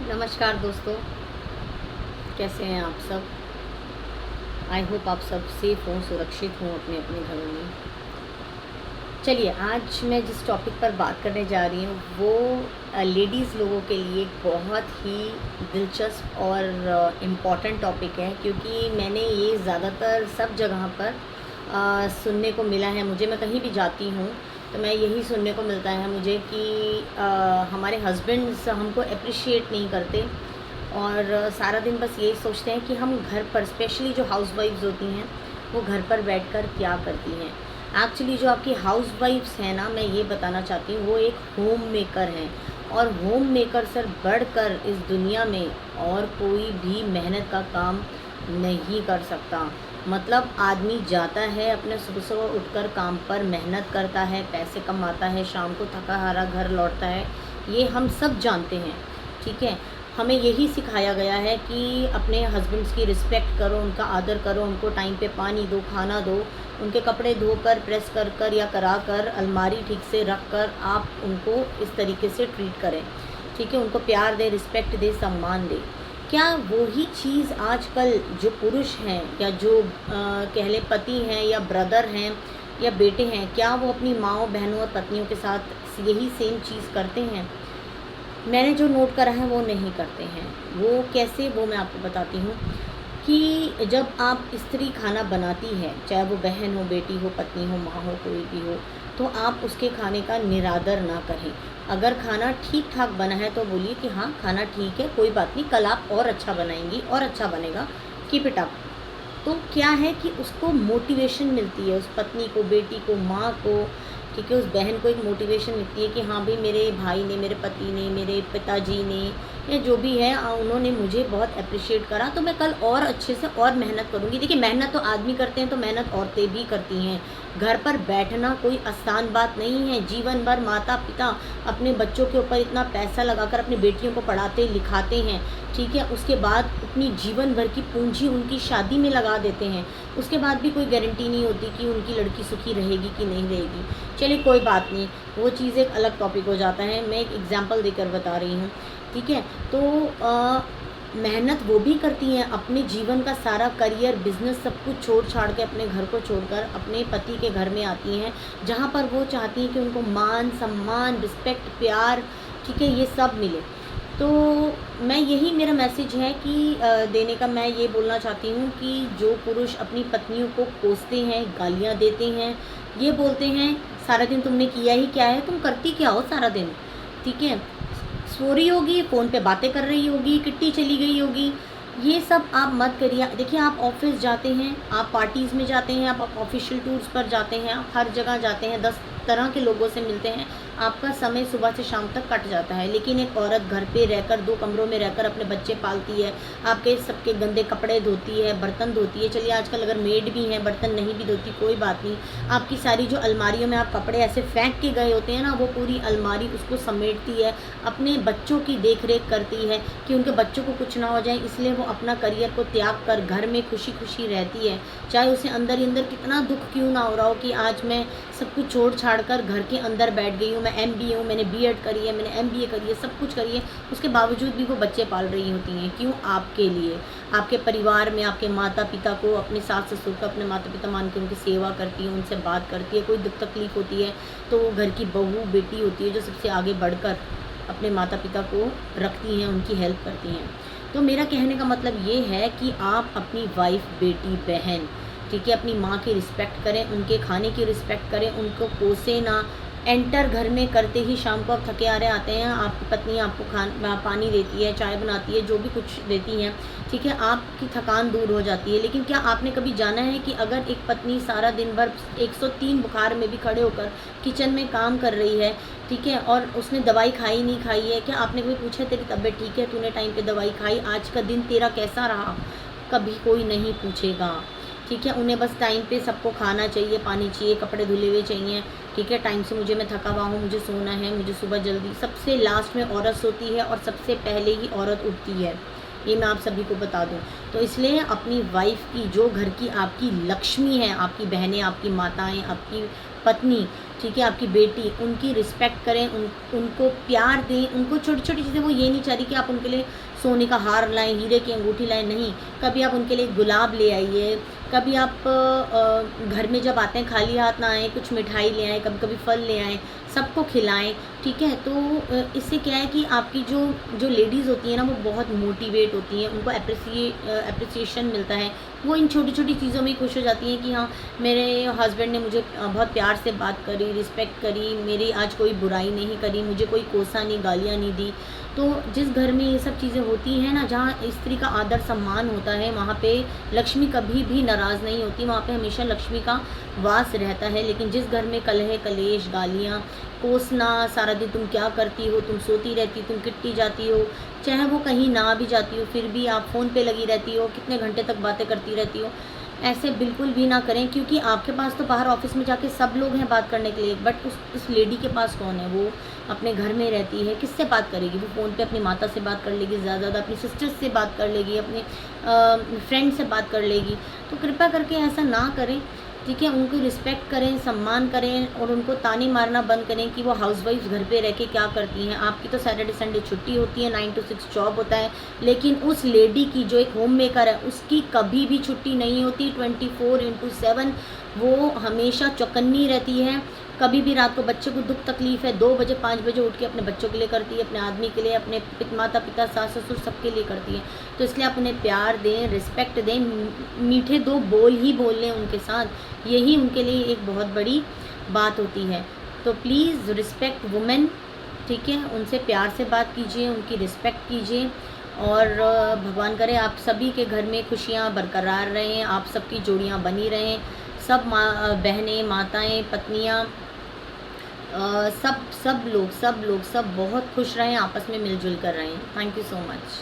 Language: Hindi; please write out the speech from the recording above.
नमस्कार दोस्तों, कैसे हैं आप सब। आई होप आप सब सेफ़ हों, सुरक्षित हों अपने अपने घरों में। चलिए, आज मैं जिस टॉपिक पर बात करने जा रही हूँ वो लेडीज़ लोगों के लिए एक बहुत ही दिलचस्प और इम्पॉर्टेंट टॉपिक है, क्योंकि मैंने ये ज़्यादातर सब जगह पर सुनने को मिला है। मैं कहीं भी जाती हूँ तो मैं यही सुनने को मिलता है मुझे कि हमारे हस्बैंड्स हमको अप्रिशिएट नहीं करते और सारा दिन बस यही सोचते हैं कि हम घर पर, स्पेशली जो हाउसवाइफ्स होती हैं, वो घर पर बैठकर क्या करती हैं। एक्चुअली जो आपकी हाउसवाइफ्स हैं ना, मैं ये बताना चाहती हूँ, वो एक होम मेकर हैं और होम मेकर से बढ़कर इस दुनिया में और कोई भी मेहनत का काम नहीं कर सकता। मतलब आदमी जाता है अपने सुबह सुबह उठकर काम पर, मेहनत करता है, पैसे कमाता है, शाम को थका हारा घर लौटता है, ये हम सब जानते हैं। ठीक है, हमें यही सिखाया गया है कि अपने हस्बैंड्स की रिस्पेक्ट करो, उनका आदर करो, उनको टाइम पे पानी दो, खाना दो, उनके कपड़े धोकर प्रेस कर कर या करा कर अलमारी ठीक से रख कर आप उनको इस तरीके से ट्रीट करें। ठीक है, उनको प्यार दे, रिस्पेक्ट दे, सम्मान दे। क्या वही चीज़ आजकल जो पुरुष हैं या जो कह लें पति हैं या ब्रदर हैं या बेटे हैं, क्या वो अपनी माँओं, बहनों और पत्नियों के साथ यही सेम चीज़ करते हैं? मैंने जो नोट करा है वो नहीं करते हैं। वो कैसे, वो मैं आपको बताती हूँ कि जब आप स्त्री खाना बनाती है, चाहे वो बहन हो, बेटी हो, पत्नी हो, माँ हो, कोई भी हो, तो आप उसके खाने का निरादर ना करें। अगर खाना ठीक ठाक बना है तो बोलिए कि हाँ खाना ठीक है, कोई बात नहीं, कल आप और अच्छा बनाएंगी और अच्छा बनेगा, कीप इट अप। तो क्या है कि उसको मोटिवेशन मिलती है, उस पत्नी को, बेटी को, माँ को, ठीक है, उस बहन को एक मोटिवेशन मिलती है कि हाँ भाई मेरे भाई ने, मेरे पति ने, मेरे पिताजी ने या जो भी है उन्होंने मुझे बहुत अप्रिशिएट करा, तो मैं कल और अच्छे से और मेहनत करूँगी। देखिए, मेहनत तो आदमी करते हैं तो मेहनत औरतें भी करती हैं। घर पर बैठना कोई आसान बात नहीं है। जीवन भर माता पिता अपने बच्चों के ऊपर इतना पैसा लगाकर अपनी बेटियों को पढ़ाते लिखाते हैं, ठीक है, उसके बाद अपनी जीवन भर की पूंजी उनकी शादी में लगा देते हैं। उसके बाद भी कोई गारंटी नहीं होती कि उनकी लड़की सुखी रहेगी कि नहीं रहेगी। चलिए कोई बात नहीं, वो चीज़ एक अलग टॉपिक हो जाता है, मैं एक एग्जांपल देकर बता रही हूँ। ठीक है, तो मेहनत वो भी करती हैं, अपने जीवन का सारा करियर, बिजनेस सब कुछ छोड़ छाड़ के अपने घर को छोड़कर अपने पति के घर में आती हैं, जहाँ पर वो चाहती हैं कि उनको मान सम्मान, रिस्पेक्ट, प्यार, ठीक है, ये सब मिले। तो मैं यही, मेरा मैसेज है कि देने का मैं ये बोलना चाहती हूँ कि जो पुरुष अपनी पत्नियों को कोसते हैं, गालियाँ देते हैं, ये बोलते हैं सारा दिन तुमने किया ही क्या है, तुम करती क्या हो सारा दिन, ठीक है, सो रही होगी, फ़ोन पे बातें कर रही होगी, किट्टी चली गई होगी, ये सब आप मत करिए। देखिए, आप ऑफिस जाते हैं, आप पार्टीज़ में जाते हैं, आप ऑफिशियल टूर्स पर जाते हैं, आप हर जगह जाते हैं, 10 तरह के लोगों से मिलते हैं, आपका समय सुबह से शाम तक कट जाता है। लेकिन एक औरत घर पे रहकर, 2 कमरों में रहकर अपने बच्चे पालती है, आपके सबके गंदे कपड़े धोती है, बर्तन धोती है। चलिए आजकल अगर मेड भी हैं, बर्तन नहीं भी धोती, कोई बात नहीं, आपकी सारी जो अलमारियों में आप कपड़े ऐसे फेंक के गए होते हैं ना, वो पूरी अलमारी उसको समेटती है, अपने बच्चों की देख रेख करती है कि उनके बच्चों को कुछ ना हो जाए, इसलिए वो अपना करियर को त्याग कर घर में खुशी खुशी रहती है। चाहे उसे अंदर ही अंदर कितना दुख क्यों ना हो रहा हो कि आज मैं सब कुछ छोड़ छाड़ कर घर के अंदर बैठ गई हूँ, मैं एमबीए हूँ, मैंने बीएड करी है, मैंने एमबीए करी है, सब कुछ करी है, उसके बावजूद भी वो बच्चे पाल रही होती हैं। क्यों? आपके लिए, आपके परिवार में, आपके माता पिता को, अपने सास ससुर को अपने माता पिता मान के उनकी सेवा करती है, उनसे बात करती है। कोई दुख तकलीफ होती है तो वो घर की बहू बेटी होती है जो सबसे आगे बढ़कर अपने माता पिता को रखती हैं, उनकी हेल्प करती हैं। तो मेरा कहने का मतलब ये है कि आप अपनी वाइफ, बेटी, बहन, ठीक है, अपनी माँ की रिस्पेक्ट करें, उनके खाने की रिस्पेक्ट करें, उनको कोसे ना। एंटर घर में करते ही शाम को आप थके हारे आते हैं, आपकी पत्नी आपको पानी देती है, चाय बनाती है, जो भी कुछ देती हैं, ठीक है, आपकी थकान दूर हो जाती है। लेकिन क्या आपने कभी जाना है कि अगर एक पत्नी सारा दिन भर 103 बुखार में भी खड़े होकर किचन में काम कर रही है, ठीक है, और उसने दवाई खाई नहीं खाई है, क्या आपने कभी पूछा तेरी तबीयत ठीक है, तूने टाइम पे दवाई खाई, आज का दिन तेरा कैसा रहा? कभी कोई नहीं पूछेगा। ठीक है, उन्हें बस टाइम पे सबको खाना चाहिए, पानी चाहिए, कपड़े धुले हुए चाहिए, ठीक है, टाइम से मैं थका हुआ हूँ, मुझे सोना है, मुझे सुबह जल्दी, सबसे लास्ट में औरत सोती है और सबसे पहले ही औरत उठती है, ये मैं आप सभी को बता दूं। तो इसलिए अपनी वाइफ की, जो घर की आपकी लक्ष्मी है, आपकी बहनें, आपकी माताएं, आपकी पत्नी, ठीक है, आपकी बेटी, उनकी रिस्पेक्ट करें, उनको प्यार दें, उनको छोटी छोटी चीज़ें, वो ये नहीं चाह रही कि आप उनके लिए सोने का हार लाएं, हीरे की अंगूठी लाएं, नहीं, कभी आप उनके लिए गुलाब ले आइए, कभी आप घर में जब आते हैं खाली हाथ ना आएँ, कुछ मिठाई ले आएँ, कभी कभी फल ले आएँ, सबको खिलाएं, ठीक है। तो इससे क्या है कि आपकी जो लेडीज़ होती हैं ना, वो बहुत मोटिवेट होती हैं, उनको अप्रिसिएशन मिलता है, वो इन छोटी छोटी चीज़ों में खुश हो जाती हैं कि हाँ, मेरे हस्बैंड ने मुझे बहुत प्यार से बात करी, रिस्पेक्ट करी, मेरी आज कोई बुराई नहीं करी, मुझे कोई कोसा नहीं, गालियाँ नहीं दी। तो जिस घर में ये सब चीज़ें होती हैं ना, जहाँ स्त्री का आदर सम्मान होता है, वहाँ पे लक्ष्मी कभी भी नाराज़ नहीं होती, वहाँ पे हमेशा लक्ष्मी का वास रहता है। लेकिन जिस घर में कलह, कलेश, गालियाँ, कोसना, सारा दिन तुम क्या करती हो, तुम सोती रहती, तुम किट्टी जाती हो, चाहे वो कहीं ना भी जाती हो, फिर भी आप फ़ोन पे लगी रहती हो, कितने घंटे तक बातें करती रहती हो, ऐसे बिल्कुल भी ना करें। क्योंकि आपके पास तो बाहर ऑफिस में जाके सब लोग हैं बात करने के लिए, बट उस लेडी के पास कौन है? वो अपने घर में रहती है, किससे बात करेगी? वो फ़ोन पे अपनी माता से बात कर लेगी, ज़्यादा अपनी सिस्टर्स से बात कर लेगी, अपने फ्रेंड से बात कर लेगी। तो कृपया करके ऐसा ना करें, ठीक है। उनको रिस्पेक्ट करें, सम्मान करें, और उनको ताने मारना बंद करें कि वो हाउसवाइफ घर पे रह के क्या करती हैं। आपकी तो सैटरडे संडे छुट्टी होती है, 9 to 6 जॉब होता है, लेकिन उस लेडी की जो एक होम मेकर है, उसकी कभी भी छुट्टी नहीं होती। 24/7 वो हमेशा चौकन्नी रहती है। कभी भी रात को बच्चे को दुख तकलीफ़ है, 2 बजे 5 बजे उठ के अपने बच्चों के लिए करती है, अपने आदमी के लिए, अपने माता पिता, सास ससुर, सबके लिए करती है। तो इसलिए आप उन्हें प्यार दें, रिस्पेक्ट दें, मीठे 2 बोल ही बोल लें उनके साथ, यही उनके लिए एक बहुत बड़ी बात होती है। तो प्लीज़ रिस्पेक्ट वुमेन, ठीक है, उनसे प्यार से बात कीजिए, उनकी रिस्पेक्ट कीजिए, और भगवान करे आप सभी के घर में खुशियाँ बरकरार रहें, आप सबकी जोड़ियाँ बनी रहें, सब बहनें, माताएं, पत्नियाँ, सब बहुत खुश रहें, आपस में मिलजुल कर रहें। Thank you so much.